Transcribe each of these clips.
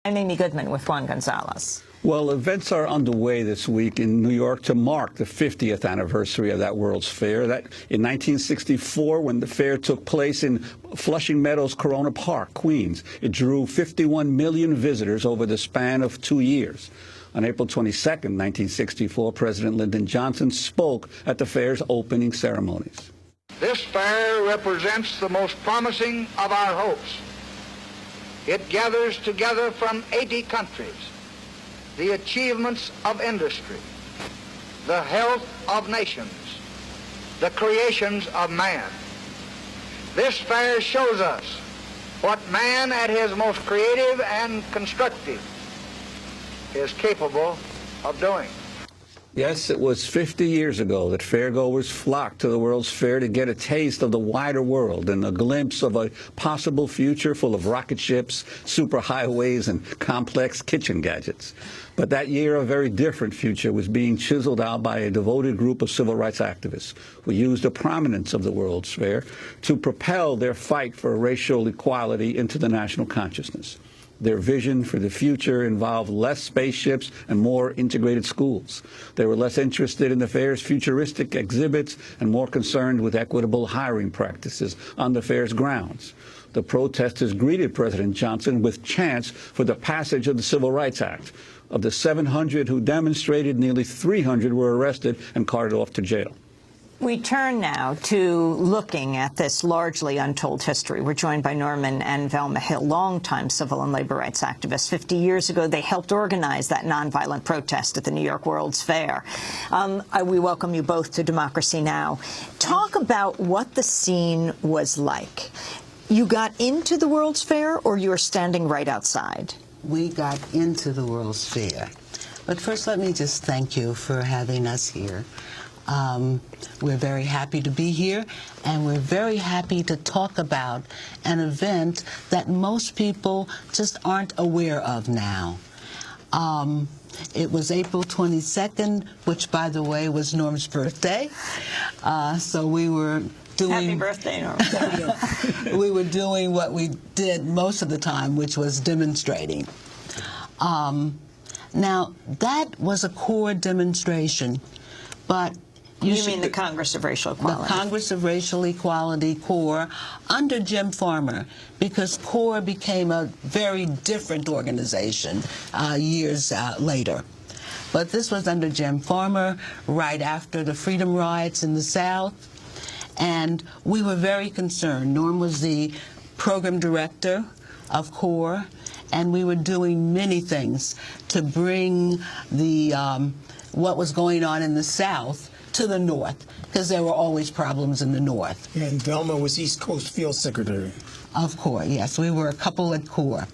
I'm Amy Goodman with Juan Gonzalez. Well, events are underway this week in New York to mark the 50th anniversary of that World's Fair. That in 1964, when the fair took place in Flushing Meadows Corona Park, Queens, it drew 51 million visitors over the span of 2 years. On April 22, 1964, President Lyndon Johnson spoke at the fair's opening ceremonies. This fair represents the most promising of our hopes. It gathers together from 80 countries the achievements of industry, the health of nations, the creations of man. This fair shows us what man at his most creative and constructive is capable of doing. Yes, it was 50 years ago that fairgoers flocked to the World's Fair to get a taste of the wider world and a glimpse of a possible future full of rocket ships, superhighways, and complex kitchen gadgets. But that year, a very different future was being chiseled out by a devoted group of civil rights activists who used the prominence of the World's Fair to propel their fight for racial equality into the national consciousness. Their vision for the future involved less spaceships and more integrated schools. They were less interested in the fair's futuristic exhibits and more concerned with equitable hiring practices on the fair's grounds. The protesters greeted President Johnson with chants for the passage of the Civil Rights Act. Of the 700 who demonstrated, nearly 300 were arrested and carted off to jail. We turn now to looking at this largely untold history. We're joined by Norman and Velma Hill, longtime civil and labor rights activists. 50 years ago, they helped organize that nonviolent protest at the New York World's Fair. We welcome you both to Democracy Now! Talk about what the scene was like. You got into the World's Fair, or you were standing right outside? We got into the World's Fair. But first, let me just thank you for having us here. We're very happy to be here, and we're very happy to talk about an event that most people just aren't aware of now. It was April 22nd, which, by the way, was Norm's birthday. So we were doing... Happy birthday, Norm. We were doing what we did most of the time, which was demonstrating. Now, that was a core demonstration, but... You mean the Congress of Racial Equality? The Congress of Racial Equality, CORE, under Jim Farmer, because CORE became a very different organization years later. But this was under Jim Farmer, right after the freedom riots in the South, and we were very concerned. Norm was the program director of CORE, and we were doing many things to bring the what was going on in the South to the North, because there were always problems in the North. And Velma was East Coast Field Secretary. Of CORE, yes. We were a couple at CORE.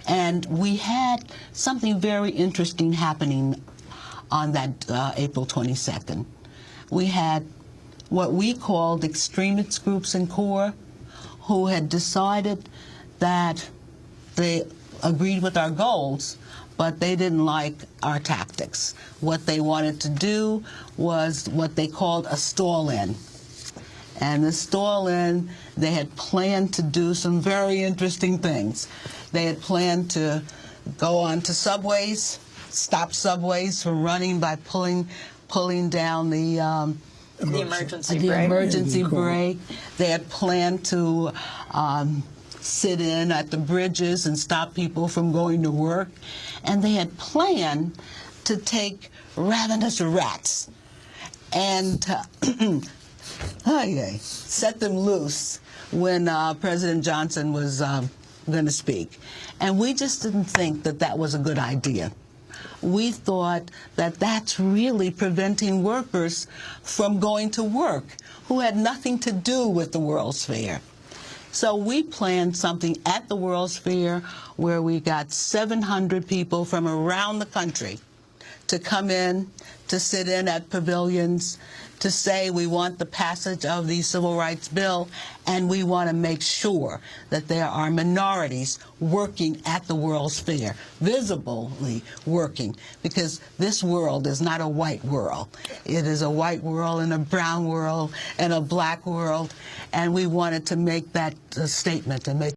And we had something very interesting happening on that April 22nd. We had what we called extremist groups in CORE who had decided that they agreed with our goals, but they didn't like our tactics. What they wanted to do was what they called a stall-in. And the stall-in, they had planned to do some very interesting things. They had planned to go on to subways, stop subways from running by pulling down the emergency brake. They had planned to sit in at the bridges and stop people from going to work. And they had planned to take ravenous rats and set them loose when President Johnson was going to speak. And we just didn't think that that was a good idea. We thought that that's really preventing workers from going to work who had nothing to do with the World's Fair. So we planned something at the World's Fair where we got 700 people from around the country to come in, to sit in at pavilions, to say we want the passage of the Civil Rights Bill, and we want to make sure that there are minorities working at the World's Fair, visibly working, because this world is not a white world. It is a white world and a brown world and a black world, and we wanted to make that statement and make